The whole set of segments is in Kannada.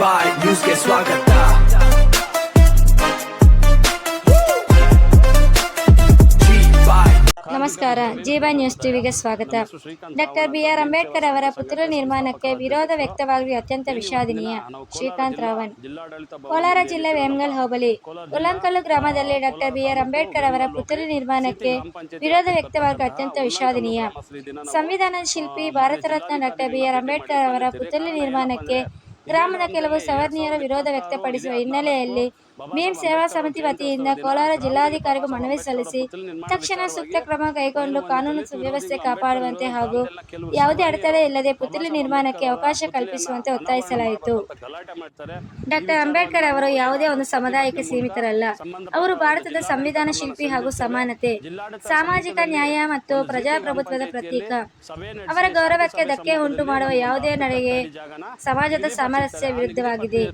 ಬಾಯ್ ನ್ಯೂಸ್ಗೆ ಸ್ವಾಗತ. ನಮಸ್ಕಾರ. ಜೀವ ನ್ಯೂಸ್ ಟಿವಿಗೆ ಸ್ವಾಗತ. Doctor B R. ಅಂಬೇಡ್ಕರ್ ಅವರ ಪುತ್ಥಳಿ ನಿರ್ಮಾಣಕ್ಕೆ ವಿರೋಧ ವ್ಯಕ್ತವಾಗಿ ಅತ್ಯಂತ ವಿಷಾದನೀಯ. ಶ್ರೀಕಾಂತ್ ರಾವಣ್. ಕೋಲಾರ ಜಿಲ್ಲೆ ವೇಮಗಲ್ ಹೋಬಳಿ ಉಲ್ಲಂಕಲ್ಲು ಗ್ರಾಮದಲ್ಲಿ ಡಾಕ್ಟರ್ ಬಿ.ಆರ್. ಅಂಬೇಡ್ಕರ್ ಅವರ ಪುತ್ಥಳಿ ನಿರ್ಮಾಣಕ್ಕೆ ವಿರೋಧ ವ್ಯಕ್ತವಾಗಿ ಅತ್ಯಂತ ವಿಷಾದನೀಯ. ಸಂವಿಧಾನದ ಶಿಲ್ಪಿ ಭಾರತ ರತ್ನ ಡಾಕ್ಟರ್ ಬಿ.ಆರ್. ಅಂಬೇಡ್ಕರ್ ಅವರ ಪುತ್ಥಳಿ ನಿರ್ಮಾಣಕ್ಕೆ ಗ್ರಾಮದ ಕೆಲವು ಸವರ್ಣೀಯರು ವಿರೋಧ ವ್ಯಕ್ತಪಡಿಸುವ ಹಿನ್ನೆಲೆಯಲ್ಲಿ ಭೀಮ್ ಸೇವಾ ಸಮಿತಿ ವತಿಯಿಂದ ಕೋಲಾರ ಜಿಲ್ಲಾಧಿಕಾರಿಗೂ ಮನವಿ ಸಲ್ಲಿಸಿ ತಕ್ಷಣ ಸೂಕ್ತ ಕ್ರಮ ಕೈಗೊಂಡು ಕಾನೂನು ಸುವ್ಯವಸ್ಥೆ ಕಾಪಾಡುವಂತೆ ಹಾಗೂ ಯಾವುದೇ ಅಡೆತಡೆ ಇಲ್ಲದೆ ಪುತ್ಥಳಿ ನಿರ್ಮಾಣಕ್ಕೆ ಅವಕಾಶ ಕಲ್ಪಿಸುವಂತೆ ಒತ್ತಾಯಿಸಲಾಯಿತು. ಡಾಕ್ಟರ್ ಅಂಬೇಡ್ಕರ್ ಅವರು ಯಾವುದೇ ಒಂದು ಸಮುದಾಯಕ್ಕೆ ಸೀಮಿತರಲ್ಲ. ಅವರು ಭಾರತದ ಸಂವಿಧಾನ ಶಿಲ್ಪಿ ಹಾಗೂ ಸಮಾನತೆ, ಸಾಮಾಜಿಕ ನ್ಯಾಯ ಮತ್ತು ಪ್ರಜಾಪ್ರಭುತ್ವದ ಪ್ರತೀಕ. ಅವರ ಗೌರವಕ್ಕೆ ಧಕ್ಕೆ ಉಂಟು ಮಾಡುವ ಯಾವುದೇ ನಡೆಗೆ ಸಮಾಜದ ಸಾಮರಸ್ಯ ವಿರುದ್ಧವಾಗಿದೆ.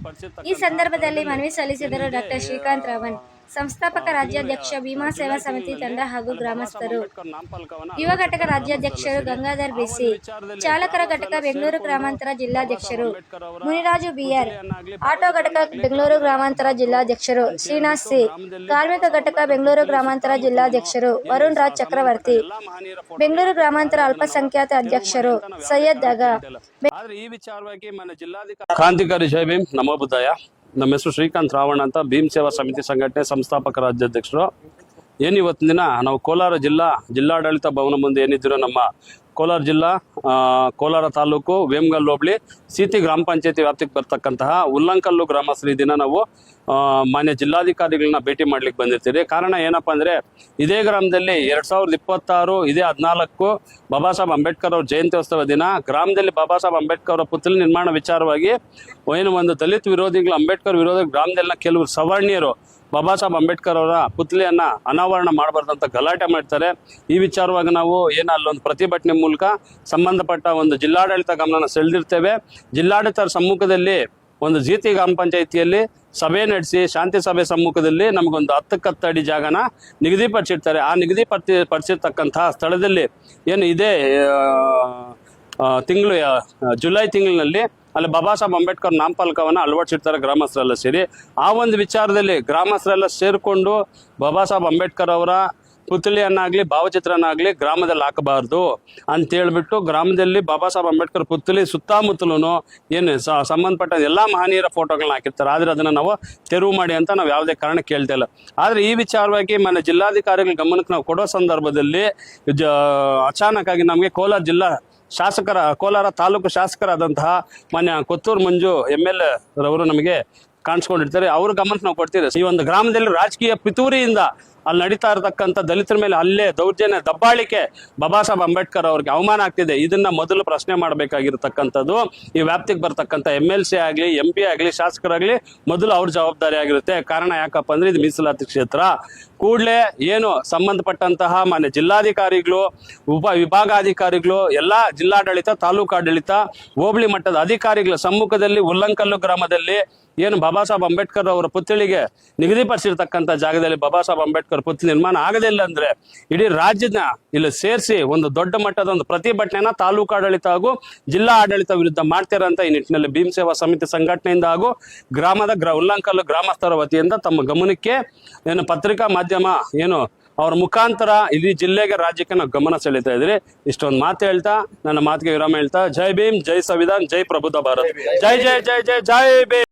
ಈ ಸಂದರ್ಭದಲ್ಲಿ ಮನವಿ ಸಲ್ಲಿಸಿದರು ಡಾಕ್ಟರ್ ಶ್ರೀಕಾಂತ್ ರಾವಣ್, ಸಂಸ್ಥಾಪಕ ರಾಜ್ಯಾಧ್ಯಕ್ಷ ಭೀಮಾ ಸೇವಾ ಸಮಿತಿ ತಂಡ ಹಾಗೂ ಗ್ರಾಮಸ್ಥರು. ಯುವ ಘಟಕ ರಾಜ್ಯಾಧ್ಯಕ್ಷರು ಗಂಗಾಧರ್ ಬಿಸಿ, ಚಾಲಕರ ಘಟಕ ಬೆಂಗಳೂರು ಗ್ರಾಮಾಂತರ ಜಿಲ್ಲಾಧ್ಯಕ್ಷರು ಮುನಿರಾಜು ಬಿಆರ್, ಆಟೋ ಘಟಕ ಬೆಂಗಳೂರು ಗ್ರಾಮಾಂತರ ಜಿಲ್ಲಾಧ್ಯಕ್ಷರು ಶ್ರೀನಾಥ್ ಸಿ, ಕಾರ್ಮಿಕ ಘಟಕ ಬೆಂಗಳೂರು ಗ್ರಾಮಾಂತರ ಜಿಲ್ಲಾಧ್ಯಕ್ಷರು ವರುಣ್ ರಾಜ್ ಚಕ್ರವರ್ತಿ, ಬೆಂಗಳೂರು ಗ್ರಾಮಾಂತರ ಅಲ್ಪಸಂಖ್ಯಾತ ಅಧ್ಯಕ್ಷರು ಸೈಯದ್ ಅಗಾ. ಈ ವಿಚಾರವಾಗಿ ಕ್ರಾಂತಿಕಾರಿ ಜೈ ಭೀಮ್, ನಮೋ ಬುದ್ಧಾಯ. ನಮ್ಮ ಹೆಸರು ಶ್ರೀಕಾಂತ್ ರಾವಣ್ ಅಂತ, ಭೀಮ್ ಸೇವಾ ಸಮಿತಿ ಸಂಘಟನೆ ಸಂಸ್ಥಾಪಕ ರಾಜ್ಯಾಧ್ಯಕ್ಷರು. ಏನು ಇವತ್ತಿನ ದಿನ ನಾವು ಕೋಲಾರ ಜಿಲ್ಲಾಡಳಿತ ಭವನ ಮುಂದೆ ಏನಿದ್ದೀರೋ ನಮ್ಮ ಕೋಲಾರ ಜಿಲ್ಲಾ ಕೋಲಾರ ತಾಲೂಕು ವೇಮಗಲ್ ಹೋಬಳಿ ಸೀತಿ ಗ್ರಾಮ ಪಂಚಾಯತಿ ವ್ಯಾಪ್ತಿಗೆ ಬರ್ತಕ್ಕಂತಹ ಉಲ್ಲಂಕಲ್ಲು ಗ್ರಾಮಸ್ಥರು ಈ ದಿನ ನಾವು ಮಾನ್ಯ ಜಿಲ್ಲಾಧಿಕಾರಿಗಳನ್ನ ಭೇಟಿ ಮಾಡ್ಲಿಕ್ಕೆ ಬಂದಿರ್ತೀವಿ. ಕಾರಣ ಏನಪ್ಪಾ ಅಂದ್ರೆ, ಇದೇ ಗ್ರಾಮದಲ್ಲಿ 2026 ಇದೇ 14 ಬಾಬಾ ಸಾಹೇಬ್ ಅಂಬೇಡ್ಕರ್ ಅವ್ರ ಜಯಂತ್ಯೋತ್ಸವ ದಿನ ಗ್ರಾಮದಲ್ಲಿ ಬಾಬಾ ಸಾಹೇಬ್ ಅಂಬೇಡ್ಕರ್ ಅವರ ಪುತ್ಥಳಿ ನಿರ್ಮಾಣ ವಿಚಾರವಾಗಿ ಏನು ಒಂದು ದಲಿತ ವಿರೋಧಿಗಳು, ಅಂಬೇಡ್ಕರ್ ವಿರೋಧ ಗ್ರಾಮದಲ್ಲಿನ ಕೆಲವರು ಸವರ್ಣೀಯರು ಬಾಬಾ ಸಾಹೇಬ್ ಅಂಬೇಡ್ಕರ್ ಅವರ ಪುತ್ಥಳಿಯನ್ನ ಅನಾವರಣ ಮಾಡಬಾರ್ದಂತ ಗಲಾಟೆ ಮಾಡ್ತಾರೆ. ಈ ವಿಚಾರವಾಗಿ ನಾವು ಅಲ್ಲೊಂದು ಪ್ರತಿಭಟನೆ ಮೂಲಕ ಸಂಬಂಧಪಟ್ಟ ಒಂದು ಜಿಲ್ಲಾಡಳಿತ ಗಮನ ಸೆಳೆದಿರ್ತೇವೆ. ಜಿಲ್ಲಾಡಳಿತ ಸಮ್ಮುಖದಲ್ಲಿ ಒಂದು ಜೀತಿ ಗ್ರಾಮ ಪಂಚಾಯಿತಿಯಲ್ಲಿ ಸಭೆ ನಡೆಸಿ ಶಾಂತಿ ಸಭೆ ಸಮ್ಮುಖದಲ್ಲಿ ನಮಗೊಂದು 10 ಅಡಿ ಜಾಗನ ನಿಗದಿಪಡಿಸಿರ್ತಾರೆ. ಆ ನಿಗದಿಪಡಿಸಿರ್ತಕ್ಕಂತಹ ಸ್ಥಳದಲ್ಲಿ ಏನು ಇದೇ ತಿಂಗಳು ಜುಲೈ ತಿಂಗಳಿನಲ್ಲಿ ಅಲ್ಲಿ ಬಾಬಾ ಸಾಹೇಬ್ ಅಂಬೇಡ್ಕರ್ ನಾಮಫಲಕವನ್ನು ಅಳವಡಿಸಿರ್ತಾರೆ ಗ್ರಾಮಸ್ಥರೆಲ್ಲ ಸೇರಿ. ಆ ಒಂದು ವಿಚಾರದಲ್ಲಿ ಗ್ರಾಮಸ್ಥರೆಲ್ಲ ಸೇರಿಕೊಂಡು ಬಾಬಾ ಸಾಹೇಬ್ ಅಂಬೇಡ್ಕರ್ ಅವರ ಪುತ್ಥಳಿಯನ್ನಾಗಲಿ ಭಾವಚಿತ್ರನಾಗಲಿ ಗ್ರಾಮದಲ್ಲಿ ಹಾಕಬಾರ್ದು ಅಂತೇಳ್ಬಿಟ್ಟು ಗ್ರಾಮದಲ್ಲಿ ಬಾಬಾ ಸಾಹೇಬ್ ಅಂಬೇಡ್ಕರ್ ಪುತ್ಥಳಿ ಸುತ್ತಮುತ್ತಲೂ ಏನು ಸಂಬಂಧಪಟ್ಟ ಎಲ್ಲ ಮಹನೀಯರ ಫೋಟೋಗಳನ್ನ ಹಾಕಿರ್ತಾರೆ. ಆದರೆ ಅದನ್ನು ನಾವು ತೆರವು ಮಾಡಿ ಅಂತ ನಾವು ಯಾವುದೇ ಕಾರಣ ಕೇಳ್ತಾ ಇಲ್ಲ. ಆದರೆ ಈ ವಿಚಾರವಾಗಿ ಮನೆ ಜಿಲ್ಲಾಧಿಕಾರಿಗಳ ಗಮನಕ್ಕೆ ನಾವು ಕೊಡೋ ಸಂದರ್ಭದಲ್ಲಿ ಅಚಾನಕ್ ಆಗಿ ನಮಗೆ ಕೋಲಾರ ತಾಲೂಕು ಶಾಸಕರಾದಂತಹ ಮಾನ್ಯ ಕೊತ್ತೂರು ಮಂಜು MLA ರವರು ನಮಗೆ ಕಾಣಿಸ್ಕೊಂಡಿರ್ತಾರೆ. ಅವ್ರ ಗಮನಕ್ಕೆ ನಾವು ಕೊಡ್ತೀವಿ. ಈ ಒಂದು ಗ್ರಾಮದಲ್ಲಿ ರಾಜಕೀಯ ಪಿತೂರಿಯಿಂದ ಅಲ್ಲಿ ನಡೀತಾ ಇರತಕ್ಕಂಥ ದಲಿತರ ಮೇಲೆ ಹಲ್ಲೆ, ದೌರ್ಜನ್ಯ, ದಬ್ಬಾಳಿಕೆ, ಬಾಬಾ ಸಾಹೇಬ್ ಅಂಬೇಡ್ಕರ್ ಅವ್ರಿಗೆ ಅವಮಾನ ಆಗ್ತಿದೆ. ಇದನ್ನ ಮೊದಲು ಪ್ರಶ್ನೆ ಮಾಡಬೇಕಾಗಿರ್ತಕ್ಕಂಥದ್ದು ಈ ವ್ಯಾಪ್ತಿಗೆ ಬರ್ತಕ್ಕಂಥ MLC ಆಗಲಿ, MP ಆಗಲಿ, ಶಾಸಕರಾಗಲಿ ಮೊದಲು ಅವ್ರ ಜವಾಬ್ದಾರಿ ಆಗಿರುತ್ತೆ. ಕಾರಣ ಯಾಕಪ್ಪ ಅಂದ್ರೆ ಇದು ಮೀಸಲಾತಿ ಕ್ಷೇತ್ರ. ಕೂಡಲೇ ಏನು ಸಂಬಂಧಪಟ್ಟಂತಹ ಮಾನ್ಯ ಜಿಲ್ಲಾಧಿಕಾರಿಗಳು, ವಿಭಾಗಾಧಿಕಾರಿಗಳು, ಎಲ್ಲ ಜಿಲ್ಲಾಡಳಿತ, ತಾಲೂಕಾಡಳಿತ, ಹೋಬಳಿ ಮಟ್ಟದ ಅಧಿಕಾರಿಗಳ ಸಮ್ಮುಖದಲ್ಲಿ ಉಲ್ಲಂಕಲ್ಲು ಗ್ರಾಮದಲ್ಲಿ ಏನು ಬಾಬಾ ಸಾಹೇಬ್ ಅಂಬೇಡ್ಕರ್ ಅವರ ಪುತ್ಥಳಿಗೆ ನಿಗದಿಪಡಿಸಿರ್ತಕ್ಕಂಥ ಜಾಗದಲ್ಲಿ ಬಾಬಾ ಸಾಹೇಬ್ ಅಂಬೇಡ್ಕರ್ ಪುತ್ಥಳಿ ನಿರ್ಮಾಣ ಆಗದಿಲ್ಲ ಅಂದ್ರೆ ಇಡೀ ರಾಜ್ಯದ ಇಲ್ಲಿ ಸೇರಿಸಿ ಒಂದು ದೊಡ್ಡ ಮಟ್ಟದ ಒಂದು ಪ್ರತಿಭಟನೆಯನ್ನ ತಾಲೂಕಾಡಳಿತ ಹಾಗೂ ಜಿಲ್ಲಾ ಆಡಳಿತ ವಿರುದ್ಧ ಮಾಡ್ತಿರಂತ ಈ ನಿಟ್ಟಿನಲ್ಲಿ ಭೀಮ್ ಸೇವಾ ಸಮಿತಿ ಸಂಘಟನೆಯಿಂದ ಹಾಗೂ ಉಲ್ಲಂಕಲ್ಲು ಗ್ರಾಮಸ್ಥರ ವತಿಯಿಂದ ತಮ್ಮ ಗಮನಕ್ಕೆ ಏನು ಪತ್ರಿಕಾ ಮಾಧ್ಯಮ ಏನು ಅವ್ರ ಮುಖಾಂತರ ಇಡೀ ಜಿಲ್ಲೆಗೆ, ರಾಜ್ಯಕ್ಕೆ ನಾವು ಗಮನ ಸೆಳೀತಾ ಇದ್ರಿ. ಇಷ್ಟೊಂದು ಮಾತು ಹೇಳ್ತಾ ನನ್ನ ಮಾತಿಗೆ ವಿರಾಮ ಹೇಳ್ತಾ, ಜೈ ಭೀಮ್, ಜೈ ಸಂವಿಧಾನ್, ಜೈ ಪ್ರಬುದ್ಧ ಭಾರತ್, ಜೈ ಜೈ ಜೈ ಜೈ ಜೈ ಭೀಮ್.